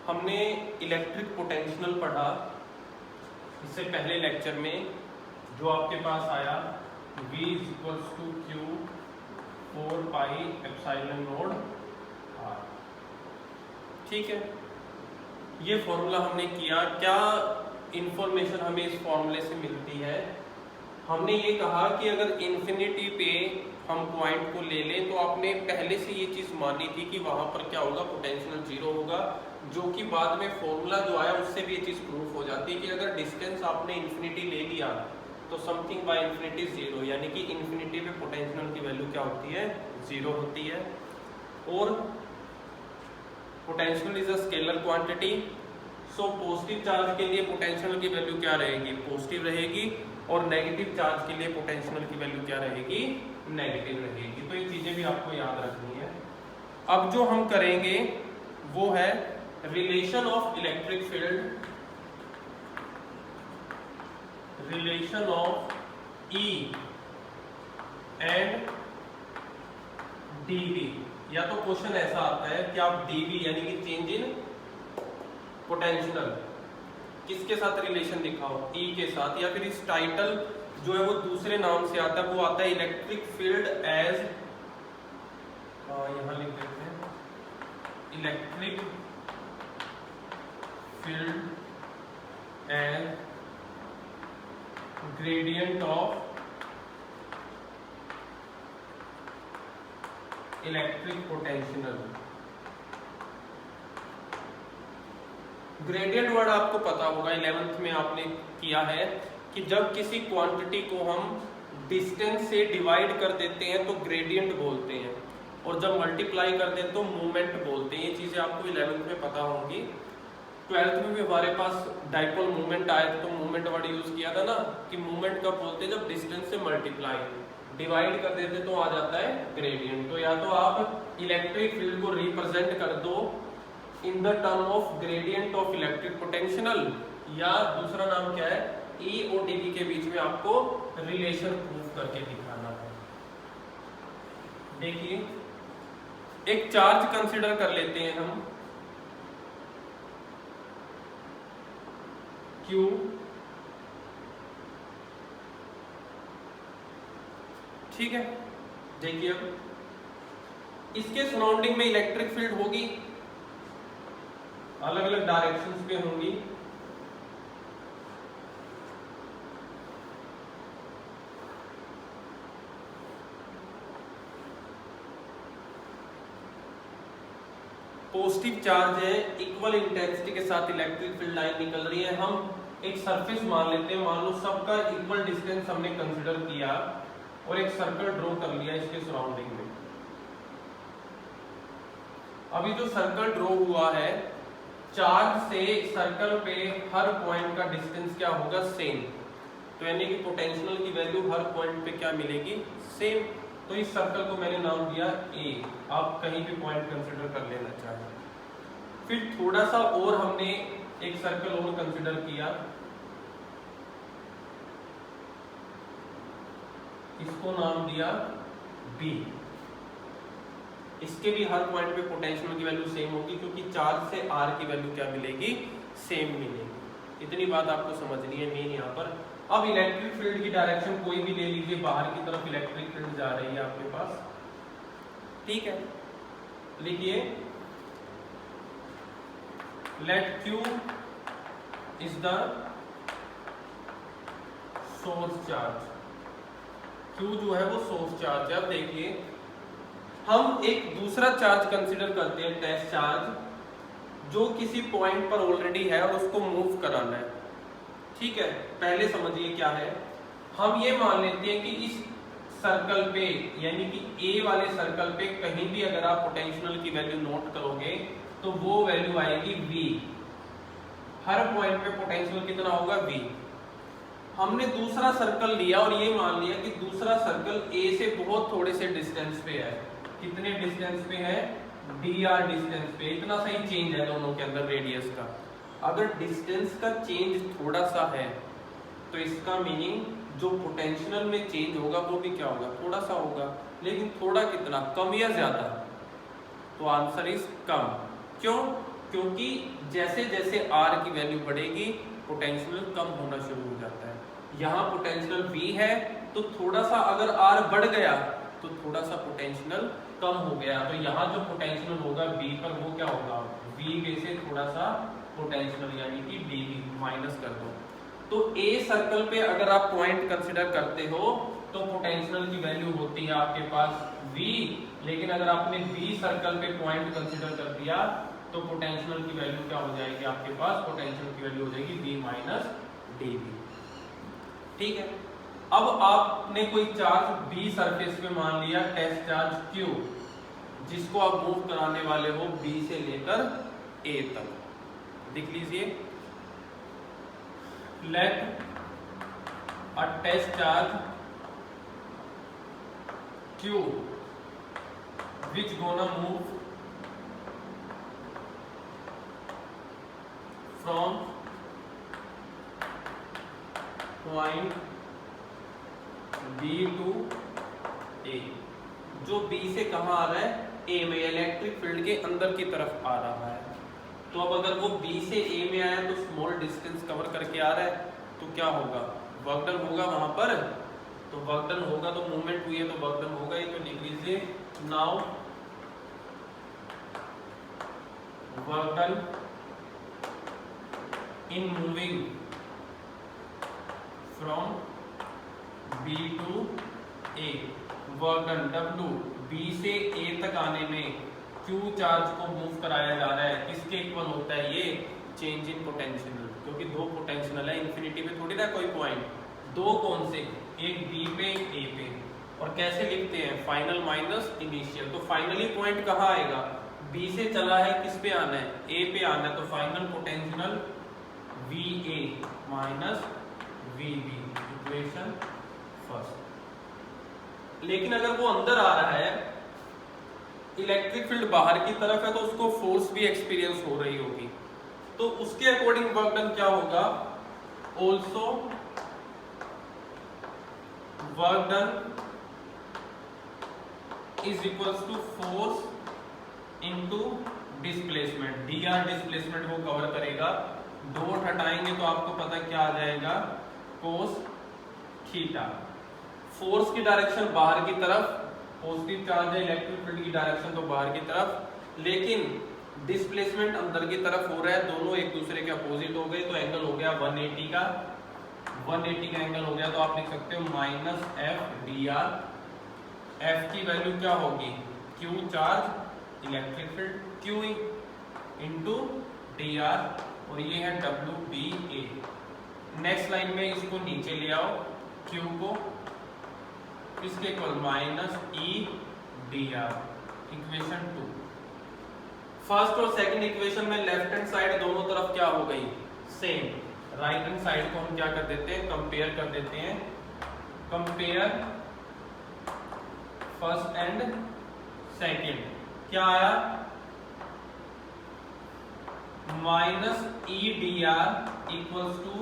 हमने electric potential पढ़ा इससे पहले लेक्चर में, जो आपके पास आया V = Q 4πε0 R। ठीक है, ये फॉर्मूला हमने किया। क्या इंफॉर्मेशन हमें इस फॉर्मूले से मिलती है? हमने ये कहा कि अगर इन्फिनिटी पे हम पॉइंट को ले लें तो आपने पहले से ये चीज मानी थी कि वहां पर क्या होगा, पोटेंशियल जीरो होगा, जो कि बाद में फॉर्मूला जो आया उससे भी ये चीज प्रूफ हो जाती है कि अगर डिस्टेंस आपने इन्फिनिटी ले लिया तो समथिंग बाय इन्फिनिटी जीरो, यानी कि इन्फिनिटी पे पोटेंशियल की वैल्यू क्या होती है, जीरो होती है। और potential is a scalar quantity, so positive charge के लिए पोटेंशियल की वैल्यू क्या रहेगी, पॉजिटिव रहेगी, और नेगेटिव चार्ज के लिए पोटेंशियल की वैल्यू क्या रहेगी, नेगेटिव रहेगी। तो ये चीजें भी आपको याद रखनी है। अब जो हम करेंगे वो है relation of electric field, relation of E and dV। या तो क्वेश्चन ऐसा आता है कि आप dV यानी कि चेंज इन पोटेंशियल किसके साथ रिलेशन दिखाओ, E के साथ, या फिर इस टाइटल जो है वो दूसरे नाम से आता है, वो आता है इलेक्ट्रिक फील्ड एज, यहां लिख देते हैं electric field as gradient of electric potential. Gradient word आपको पता होगा, 11th में आपने किया है कि जब किसी क्वांटिटी को हम डिस्टेंस से डिवाइड कर देते हैं तो ग्रेडियंट बोलते हैं, और जब मल्टीप्लाई कर दें तो मूवमेंट बोलते हैं। ये चीजें आपको 11th में पता होंगी। 12th में भी हमारे पास डाइपोल मूवमेंट आया था तो मूवमेंट वर्ड यूज किया था ना, कि मूवमेंट कब बोलते हैं, जब डिस्टेंस से मल्टीप्लाई डिवाइड कर देते तो आ जाता है ग्रेडियंट। तो या तो आप इलेक्ट्रिक फील्ड को रिप्रेजेंट कर दो in the term of gradient of electric potential, या दूसरा नाम क्या है, E और dV के बीच में आपको रिलेशन प्रूफ करके दिखाना है। देखिए एक चार्ज कंसीडर कर लेते हैं हम Q, ठीक है। देखिए अब इसके सराउंडिंग में इलेक्ट्रिक फील्ड होगी, अलग अलग डायरेक्शंस पे होंगी। पॉजिटिव चार्ज है, इक्वल इंटेंसिटी के साथ इलेक्ट्रिक फील्ड लाइन निकल रही है। हम एक सरफेस मान लेते हैं, मान लो सबका इक्वल डिस्टेंस हमने कंसीडर किया और एक सर्कल ड्रॉ कर लिया इसके सराउंडिंग में। अभी जो सर्कल ड्रॉ हुआ है, चार्ज से सर्कल पे हर पॉइंट का डिस्टेंस क्या होगा, सेम। तो यानी कि पोटेंशियल की वैल्यू हर पॉइंट पे क्या मिलेगी, सेम। तो इस सर्कल को मैंने नाम दिया A, आप कहीं भी पॉइंट कंसीडर कर लेना चाहें। फिर थोड़ा सा और हमने एक सर्कल और कंसीडर किया, इसको नाम दिया B। इसके भी हर पॉइंट पे पोटेंशियल की वैल्यू सेम होगी, क्योंकि चार्ज से R की वैल्यू क्या मिलेगी, सेम मिलेगी। इतनी बात आपको समझनी है मेन यहाँ पर। अब इलेक्ट्रिक फील्ड की डायरेक्शन कोई भी ले लीजिए, बाहर की तरफ इलेक्ट्रिक फील्ड जा रही है आपके पास, ठीक है। लिखिए let Q is the source charge, Q जो है वो सोर्स चार्ज है। अब देखिए हम एक दूसरा चार्ज कंसीडर करते हैं, टेस्ट चार्ज, जो किसी पॉइंट पर ऑलरेडी है और उसको मूव कराना है, ठीक है। पहले समझिए क्या है, हम ये मान लेते हैं कि इस सर्कल पे यानी कि A वाले सर्कल पे कहीं भी अगर आप पोटेंशियल की वैल्यू नोट करोगे तो वो वैल्यू आएगी V। हर पॉइंट पे पोटेंशियल कितना होगा, V। हमने दूसरा सर्कल लिया और ये मान लिया कि दूसरा सर्कल A से बहुत थोड़े से डिस्टेंस पे है। कितने डिस्टेंस पे है, dr डिस्टेंस पे। इतना सही चेंज है दोनों के अंदर रेडियस का। अगर डिस्टेंस का चेंज थोड़ा सा है तो इसका मीनिंग जो पोटेंशियल में चेंज होगा वो भी क्या होगा, थोड़ा सा होगा। लेकिन थोड़ा कितना, कम या ज्यादा? तो आंसर इज कम। क्यों? क्योंकि जैसे जैसे R की वैल्यू बढ़ेगी पोटेंशियल कम होना शुरू हो जाता है। यहाँ पोटेंशियल V है तो थोड़ा सा अगर R बढ़ गया तो थोड़ा सा पोटेंशियल कम हो गया, तो यहाँ जो पोटेंशियल होगा V पर वो क्या होगा, V से थोड़ा सा पोटेंशियल यानी कि dV माइनस कर दो। तो A सर्कल पे अगर आप पॉइंट कंसिडर करते हो तो पोटेंशियल की वैल्यू होती है आपके पास V, लेकिन अगर आपने B सर्कल पे पॉइंट कंसिडर कर दिया तो पोटेंशियल की वैल्यू क्या हो जाएगी आपके पास, पोटेंशियल की वैल्यू हो जाएगी V माइनस dV। ठीक है, अब आपने कोई चार्ज B सरफेस पे मान लिया टेस्ट चार्ज Q, जिसको आप मूव कराने वाले हो B से लेकर A तक। लिख लीजिए, let a test charge Q which gonna move from point B to A, जो B से कहाँ आ रहा है, A में, इलेक्ट्रिक फील्ड के अंदर की तरफ आ रहा है। तो अब अगर वो B से A में आया तो स्मॉल डिस्टेंस कवर करके आ रहा है, तो क्या होगा, वर्क डन होगा वहां पर, तो वर्क डन होगा तो मूवमेंट हुई है तो वर्क डन होगा ही। तो लिख लीजिए, now work done in moving from B to A, work done W B से A तक आने में Q चार्ज को मूव कराया जा रहा है, किसके इक्वल होता है ये, चेंज इन पोटेंशियल, क्योंकि दो पोटेंशियल है इन्फिनिटी पे थोड़ी ना कोई पॉइंट, दो कौन से, एक B पे एक A पे। और कैसे लिखते हैं, फाइनल माइनस इनिशियल, तो फाइनली पॉइंट कहाँ आएगा, B से चला है किस पे आना है, A पे आना है, तो final potential VA minus VB, equation first. लेकिन अगर वो अंदर आ रहा है, इलेक्ट्रिक फील्ड बाहर की तरफ है, तो उसको फोर्स भी एक्सपीरियंस हो रही होगी, तो उसके अकॉर्डिंग वर्क डन क्या होगा, also work done is equals to force into displacement, dr displacement वो कवर करेगा, डॉट हटाएंगे तो आपको पता क्या आ जाएगा, कोस थीटा। फोर्स की डायरेक्शन बाहर की तरफ, पॉजिटिव चार्ज है, इलेक्ट्रिक फील्ड की डायरेक्शन तो बाहर की तरफ, लेकिन डिस्प्लेसमेंट अंदर की तरफ हो रहा है, दोनों एक दूसरे के अपोजिट हो गए, तो एंगल हो गया 180 का, 180 का एंगल हो गया, तो आप लिख सकते हो minus F D R. F की वैल्यू क्या होगी, Q charge electric field, Q into D R, और ये है डब्ल्यू बी ए। नेक्स्ट लाइन में इसको नीचे ले आओ, क्यू को इसके equal minus E D are, equation 2। First और सेकंड इक्वेशन में लेफ्ट हैंड साइड दोनों तरफ क्या हो गई, सेम, राइट हैंड साइड को हम क्या कर देते हैं, कंपेयर कर देते हैं, कंपेयर फर्स्ट एंड सेकंड, क्या आया, minus E D R equals to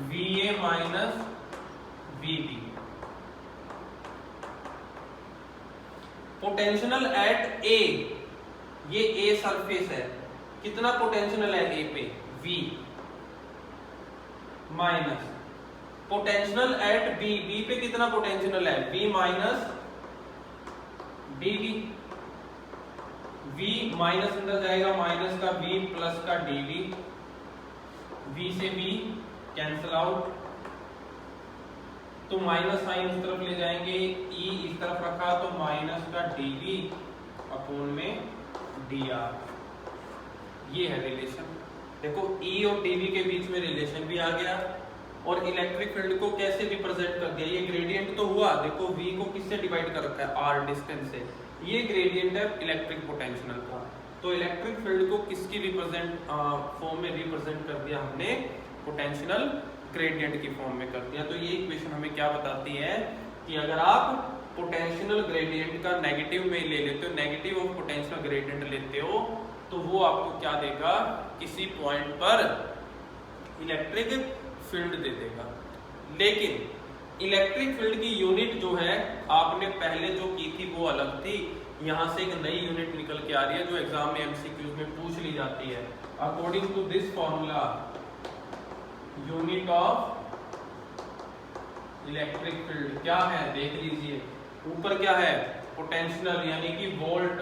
V A minus V B. Potential at A, ये ए सरफेस है, कितना पोटेंशियल है ए पे, V minus potential at B, B पे कितना पोटेंशियल है, V minus dV, V minus अंदर जाएगा, माइनस का V प्लस का dV, V से V कैंसिल आउट, तो माइनस साइन उस तरफ ले जाएंगे, E इस तरफ रखा तो माइनस का dV अपोन में dr, ये है रिलेशन। देखो E और dV के बीच में रिलेशन भी आ गया, और इलेक्ट्रिक फील्ड को कैसे रिप्रेजेंट कर दिया, ये ग्रेडियंट तो हुआ, देखो V को किससे डिवाइड कर रखा है, R डिस्टेंस से, ये ग्रेडियंट है इलेक्ट्रिक पोटेंशियल का, तो इलेक्ट्रिक फील्ड को किसकी रिप्रेजेंट फॉर्म में रिप्रेजेंट कर दिया हमने, पोटेंशियल ग्रेडियंट की फॉर्म में कर दिया। तो ये इक्वेशन हमें क्या बताती है कि अगर आप पोटेंशियल ग्रेडियंट का नेगेटिव में ले लेते हो, नेगेटिव ऑफ पोटेंशियल ग्रेडियंट लेते हो, तो वो आपको क्या देगा, किसी पॉइंट पर इलेक्ट्रिक फील्ड दे देगा। लेकिन इलेक्ट्रिक फील्ड की यूनिट जो है आपने पहले जो की थी वो अलग थी, यहाँ से एक नई यूनिट निकल के आ रही है जो एग्जाम में एमसीक्यूज में पूछ ली जाती है। According to this formula unit of electric field क्या है देख लीजिए। ऊपर क्या है पोटेंशियल यानी कि वोल्ट,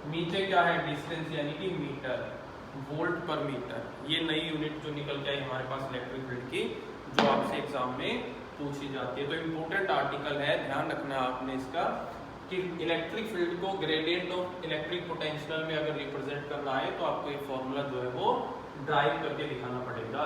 नीचे क्या है डिस्टेंस यानी कि मीटर, वोल्ट पर मीटर। ये नई यूनिट जो निकल के आई हमारे पास इलेक्ट्रिक फील्ड की, जो आपसे एग्जाम में पूछी जाती है। तो इम्पोर्टेंट आर्टिकल है, ध्यान रखना आपने इसका कि इलेक्ट्रिक फील्ड को ग्रेडियंट ऑफ इलेक्ट्रिक पोटेंशियल में अगर रिप्रेजेंट करना है तो आपको ये फॉर्मूला जो है वो ड्राइव करके दिखाना पड़ेगा।